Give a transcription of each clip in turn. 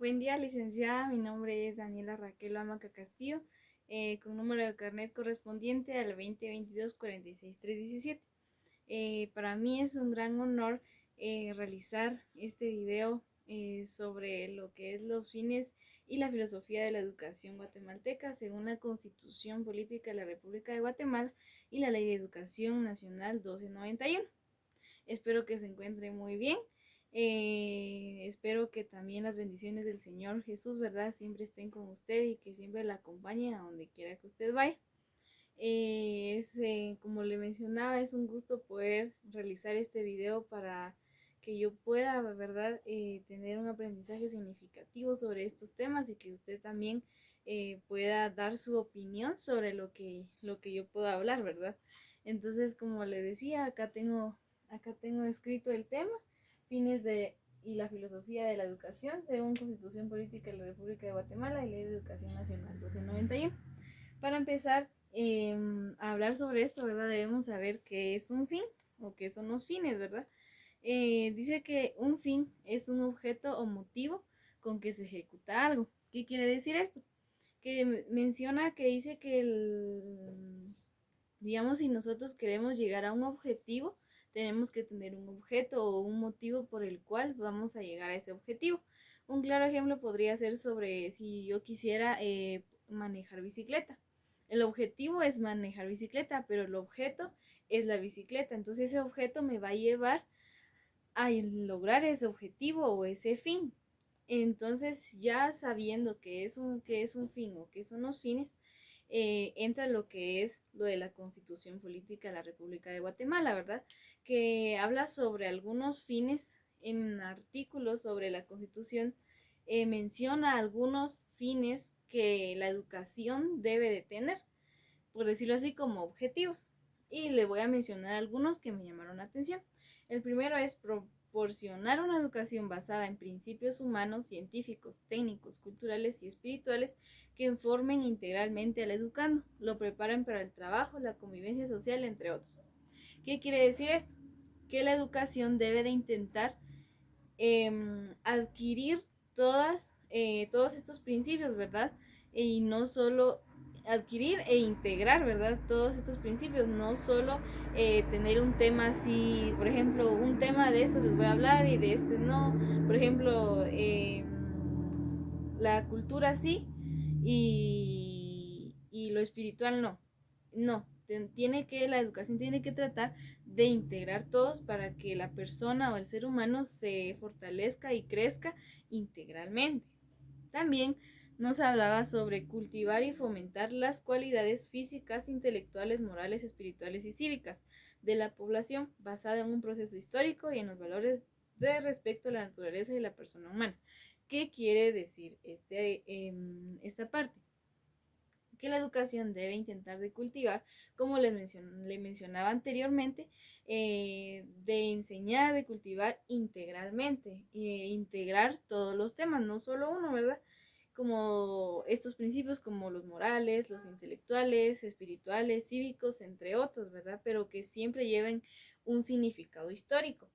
Buen día, licenciada. Mi nombre es Daniela Raquel Amaca Castillo, con número de carnet correspondiente al 2022-46317. Para mí es un gran honor realizar este video sobre lo que es los fines y la filosofía de la educación guatemalteca según la Constitución Política de la República de Guatemala y la Ley de Educación Nacional 1291. Espero que se encuentre muy bien. Espero que también las bendiciones del Señor Jesús, ¿verdad? Siempre estén con usted y que siempre la acompañen a donde quiera que usted vaya. Como le mencionaba, es un gusto poder realizar este video para que yo pueda, ¿verdad? Tener un aprendizaje significativo sobre estos temas y que usted también pueda dar su opinión sobre lo que yo puedo hablar, ¿verdad? Entonces, como le decía, acá tengo escrito el tema, fines de y la filosofía de la educación, según Constitución Política de la República de Guatemala y Ley de Educación Nacional 1291. Para empezar a hablar sobre esto, ¿verdad? Debemos saber qué es un fin o qué son los fines, ¿verdad? Dice que un fin es un objeto o motivo con que se ejecuta algo. ¿Qué quiere decir esto? Que menciona que dice que digamos, si nosotros queremos llegar a un objetivo, tenemos que tener un objeto o un motivo por el cual vamos a llegar a ese objetivo. Un claro ejemplo podría ser sobre si yo quisiera manejar bicicleta. El objetivo es manejar bicicleta, pero el objeto es la bicicleta. Entonces ese objeto me va a llevar a lograr ese objetivo o ese fin. Entonces, ya sabiendo que es un fin o qué son los fines, entra lo que es lo de la Constitución Política de la República de Guatemala, ¿verdad? Que habla sobre algunos fines en artículos sobre la Constitución, menciona algunos fines que la educación debe de tener, por decirlo así, como objetivos. Y le voy a mencionar algunos que me llamaron la atención. El primero es proporcionar una educación basada en principios humanos, científicos, técnicos, culturales y espirituales que informen integralmente al educando, lo preparen para el trabajo, la convivencia social, entre otros. ¿Qué quiere decir esto? Que la educación debe de intentar adquirir todos estos principios, ¿verdad? Y no solo adquirir e integrar, ¿verdad? Todos estos principios, no solo tener un tema así, por ejemplo, un tema de esto les voy a hablar y de este no, por ejemplo, la cultura sí y lo espiritual no. No, la educación tiene que tratar de integrar todos para que la persona o el ser humano se fortalezca y crezca integralmente. También nos hablaba sobre cultivar y fomentar las cualidades físicas, intelectuales, morales, espirituales y cívicas de la población basada en un proceso histórico y en los valores de respeto a la naturaleza y la persona humana. ¿Qué quiere decir esta parte? Que la educación debe intentar de cultivar, como le mencionaba anteriormente, de enseñar, de cultivar integralmente, integrar todos los temas, no solo uno, ¿verdad? Como estos principios como los morales, los intelectuales, espirituales, cívicos, entre otros, ¿verdad? Pero que siempre lleven un significado histórico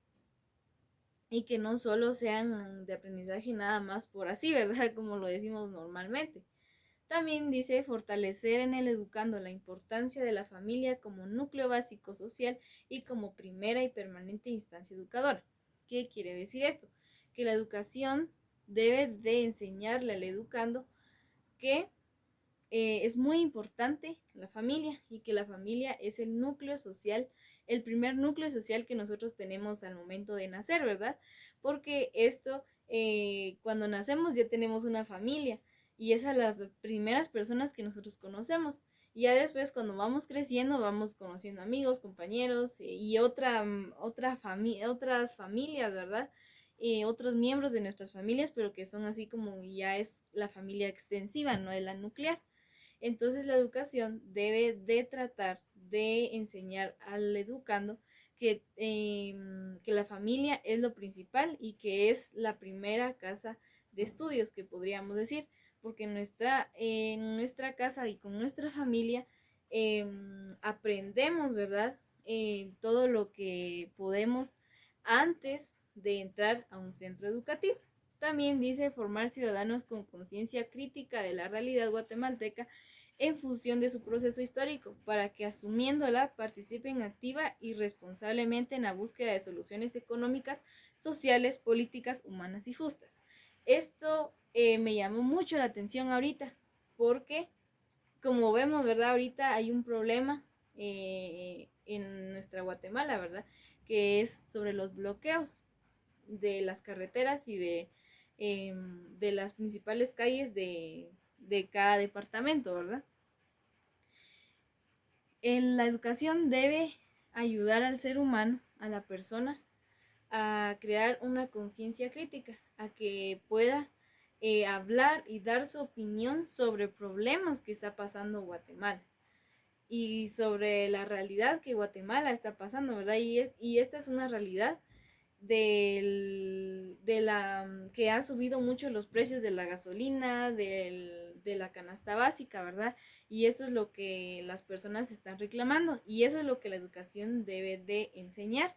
y que no solo sean de aprendizaje nada más por así, ¿verdad? Como lo decimos normalmente. También dice fortalecer en el educando la importancia de la familia como núcleo básico social y como primera y permanente instancia educadora. ¿Qué quiere decir esto? Que la educación debe de enseñarle al educando que es muy importante la familia y que la familia es el núcleo social, el primer núcleo social que nosotros tenemos al momento de nacer, ¿verdad? Porque cuando nacemos ya tenemos una familia y es a las primeras personas que nosotros conocemos. Y ya después cuando vamos creciendo vamos conociendo amigos, compañeros y otras familias, ¿verdad? Otros miembros de nuestras familias, pero que son así como ya es la familia extensiva, no es la nuclear. Entonces la educación debe de tratar de enseñar al educando que la familia es lo principal y que es la primera casa de estudios, que podríamos decir, porque en nuestra casa y con nuestra familia aprendemos, ¿verdad? Todo lo que podemos antes de entrar a un centro educativo. También dice formar ciudadanos con conciencia crítica de la realidad guatemalteca en función de su proceso histórico, para que asumiéndola participen activa y responsablemente en la búsqueda de soluciones económicas, sociales, políticas, humanas y justas. Esto me llamó mucho la atención ahorita, porque como vemos, ¿verdad? Ahorita hay un problema en nuestra Guatemala, ¿verdad? Que es sobre los bloqueos de las carreteras y de las principales calles de cada departamento, ¿verdad? La educación debe ayudar al ser humano, a la persona, a crear una conciencia crítica, a que pueda hablar y dar su opinión sobre problemas que está pasando Guatemala y sobre la realidad que Guatemala está pasando, ¿verdad? Y esta es una realidad que ha subido mucho los precios de la gasolina, de la canasta básica, ¿verdad? Y eso es lo que las personas están reclamando y eso es lo que la educación debe de enseñar,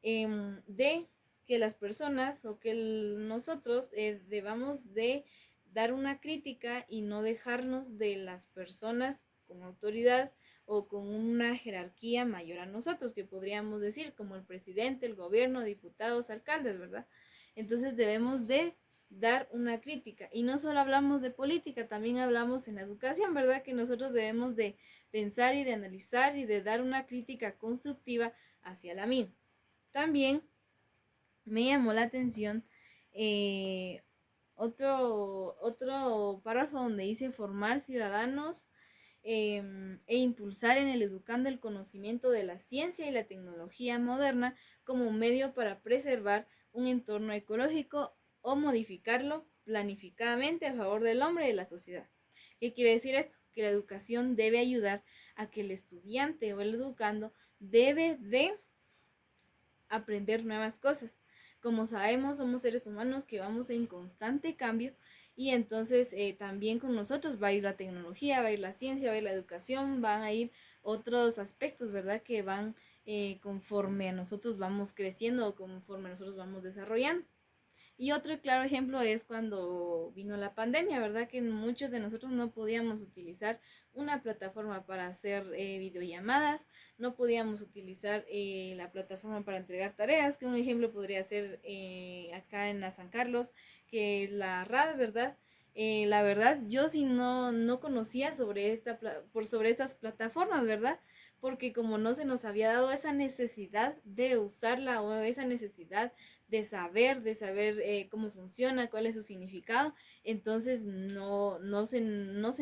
de que las personas o que nosotros debamos de dar una crítica y no dejarnos de las personas con autoridad o con una jerarquía mayor a nosotros, que podríamos decir como el presidente, el gobierno, diputados, alcaldes, ¿verdad? Entonces debemos de dar una crítica y no solo hablamos de política, también hablamos en la educación, ¿verdad? Que nosotros debemos de pensar y de analizar y de dar una crítica constructiva hacia la misma. También me llamó la atención otro párrafo donde dice formar ciudadanos e impulsar en el educando el conocimiento de la ciencia y la tecnología moderna como medio para preservar un entorno ecológico o modificarlo planificadamente a favor del hombre y de la sociedad. ¿Qué quiere decir esto? Que la educación debe ayudar a que el estudiante o el educando debe de aprender nuevas cosas. Como sabemos, somos seres humanos que vamos en constante cambio y entonces también con nosotros va a ir la tecnología, va a ir la ciencia, va a ir la educación, van a ir otros aspectos, ¿verdad? Que van conforme a nosotros vamos creciendo o conforme a nosotros vamos desarrollando. Y otro claro ejemplo es cuando vino la pandemia, ¿verdad? Que muchos de nosotros no podíamos utilizar una plataforma para hacer videollamadas, no podíamos utilizar la plataforma para entregar tareas, que un ejemplo podría ser acá en la San Carlos, que es la RAD, ¿verdad? La verdad, yo sí no conocía sobre estas plataformas, ¿verdad? Porque como no se nos había dado esa necesidad de usarla o esa necesidad de saber cómo funciona, cuál es su significado, entonces no se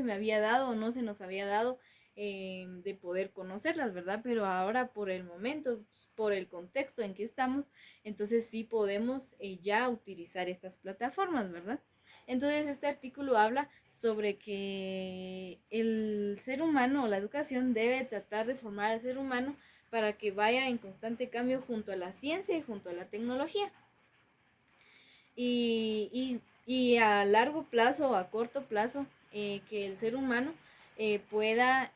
me había dado o no se nos había dado de poder conocerlas, ¿verdad? Pero ahora por el momento, por el contexto en que estamos, entonces sí podemos ya utilizar estas plataformas, ¿verdad? Entonces este artículo habla sobre que el ser humano o la educación debe tratar de formar al ser humano para que vaya en constante cambio junto a la ciencia y junto a la tecnología. Y a largo plazo o a corto plazo, que el ser humano pueda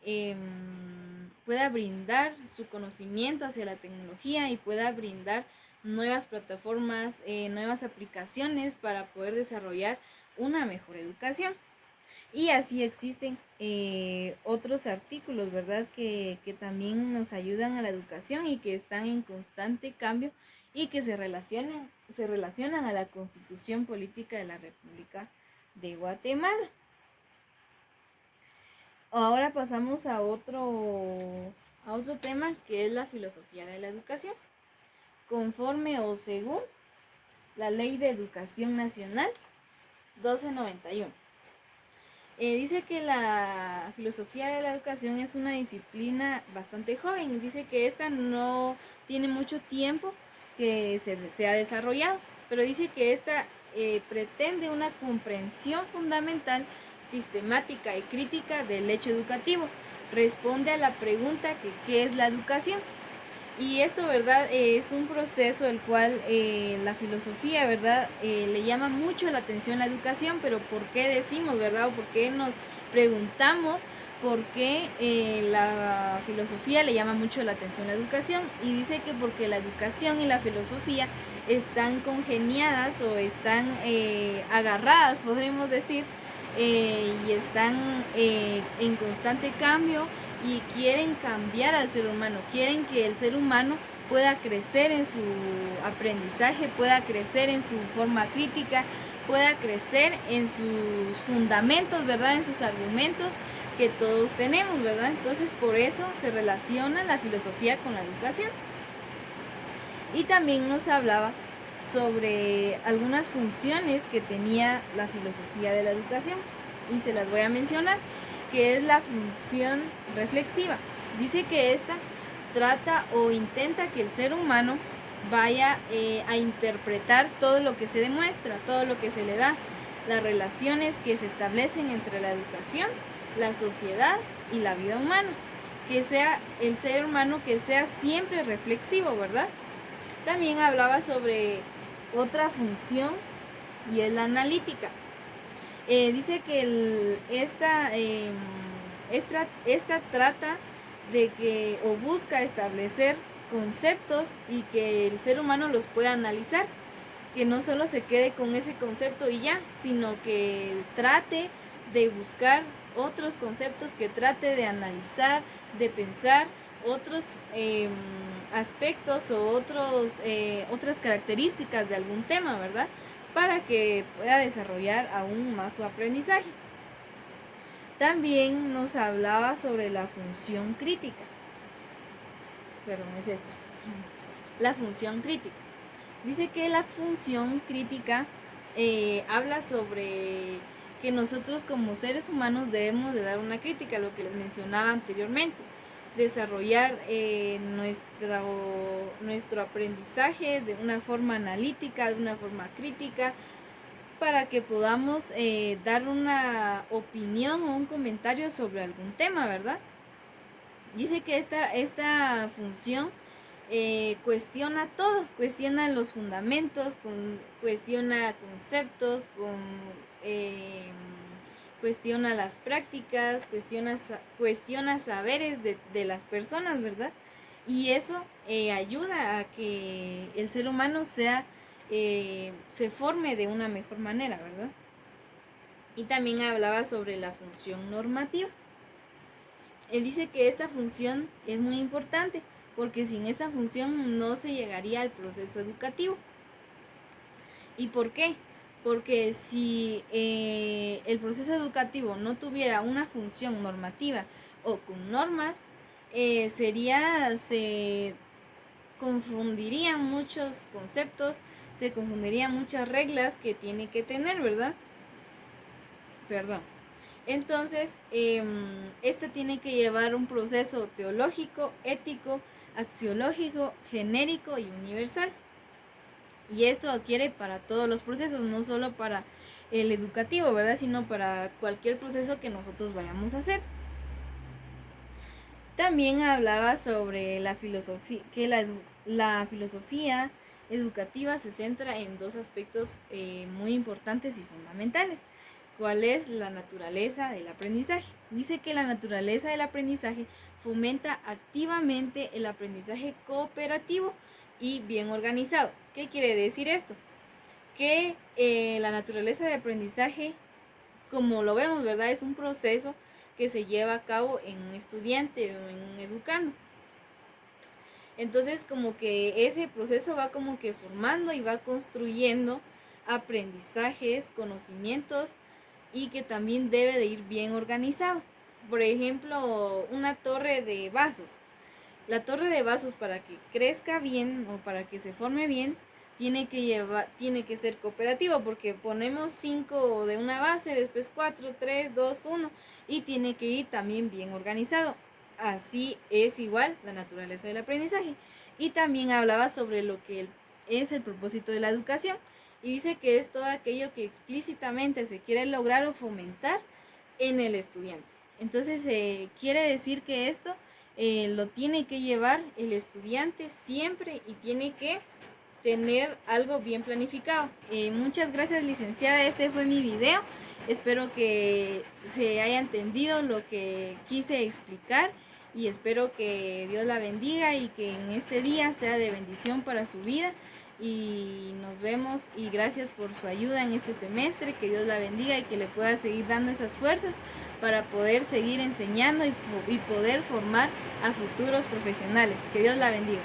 brindar su conocimiento hacia la tecnología y pueda brindar nuevas plataformas, nuevas aplicaciones para poder desarrollar una mejor educación. Y así existen otros artículos, ¿verdad? Que también nos ayudan a la educación y que están en constante cambio y que se relacionan a la Constitución Política de la República de Guatemala. Ahora pasamos a otro tema, que es la filosofía de la educación. Conforme o según la Ley de Educación Nacional 1291. Dice que la filosofía de la educación es una disciplina bastante joven. Dice que esta no tiene mucho tiempo que se ha desarrollado, pero dice que esta pretende una comprensión fundamental, sistemática y crítica del hecho educativo. Responde a la pregunta que ¿qué es la educación? Y esto, ¿verdad? Es un proceso el cual la filosofía, ¿verdad? Le llama mucho la atención la educación, pero ¿por qué decimos, ¿verdad? O por qué nos preguntamos por qué la filosofía le llama mucho la atención la educación, y dice que porque la educación y la filosofía están congeniadas o están agarradas, podríamos decir, y están en constante cambio y quieren cambiar al ser humano, quieren que el ser humano pueda crecer en su aprendizaje, pueda crecer en su forma crítica, pueda crecer en sus fundamentos, ¿verdad? En sus argumentos que todos tenemos, ¿verdad? Entonces por eso se relaciona la filosofía con la educación. Y también nos hablaba sobre algunas funciones que tenía la filosofía de la educación, y se las voy a mencionar, que es la función reflexiva. Dice que esta trata o intenta que el ser humano vaya a interpretar todo lo que se demuestra, todo lo que se le da, las relaciones que se establecen entre la educación, la sociedad y la vida humana. Que sea el ser humano que sea siempre reflexivo, ¿verdad? También hablaba sobre otra función, y es la analítica. Dice que esta trata de que, o busca establecer conceptos y que el ser humano los pueda analizar, que no solo se quede con ese concepto y ya, sino que trate de buscar otros conceptos, que trate de analizar, de pensar otros aspectos o otras características de algún tema, ¿verdad? Para que pueda desarrollar aún más su aprendizaje. También nos hablaba sobre la función crítica. Perdón, es esto. La función crítica. Dice que la función crítica habla sobre que nosotros como seres humanos debemos de dar una crítica, lo que les mencionaba anteriormente, desarrollar nuestro aprendizaje de una forma analítica, de una forma crítica, para que podamos dar una opinión o un comentario sobre algún tema, ¿verdad? Dice que esta función cuestiona todo, cuestiona los fundamentos, cuestiona conceptos, cuestiona las prácticas, cuestiona saberes de las personas, ¿verdad? Y eso ayuda a que el ser humano se forme de una mejor manera, ¿verdad? Y también hablaba sobre la función normativa. Él dice que esta función es muy importante porque sin esta función no se llegaría al proceso educativo. ¿Y por qué? Porque si el proceso educativo no tuviera una función normativa o con normas, se confundirían muchos conceptos, se confundirían muchas reglas que tiene que tener, ¿verdad? Perdón. Entonces, este tiene que llevar un proceso teológico, ético, axiológico, genérico y universal. Y esto adquiere para todos los procesos, no solo para el educativo, ¿verdad? Sino para cualquier proceso que nosotros vayamos a hacer. También hablaba sobre la filosofía, que la filosofía educativa se centra en dos aspectos muy importantes y fundamentales. ¿Cuál es la naturaleza del aprendizaje? Dice que la naturaleza del aprendizaje fomenta activamente el aprendizaje cooperativo y bien organizado. ¿Qué quiere decir esto? Que la naturaleza de aprendizaje, como lo vemos, ¿verdad? Es un proceso que se lleva a cabo en un estudiante o en un educando. Entonces, como que ese proceso va como que formando y va construyendo aprendizajes, conocimientos, y que también debe de ir bien organizado. Por ejemplo, una torre de vasos. La torre de vasos, para que crezca bien o para que se forme bien, tiene que ser cooperativo, porque ponemos 5 de una base, después 4, 3, 2, 1, y tiene que ir también bien organizado. Así es igual la naturaleza del aprendizaje. Y también hablaba sobre lo que es el propósito de la educación, y dice que es todo aquello que explícitamente se quiere lograr o fomentar en el estudiante. Entonces quiere decir que esto lo tiene que llevar el estudiante siempre, y tiene que tener algo bien planificado. Muchas gracias, licenciada, este fue mi video. Espero que se haya entendido lo que quise explicar y espero que Dios la bendiga y que en este día sea de bendición para su vida. Y nos vemos y gracias por su ayuda en este semestre. Que Dios la bendiga y que le pueda seguir dando esas fuerzas para poder seguir enseñando y poder formar a futuros profesionales. Que Dios la bendiga.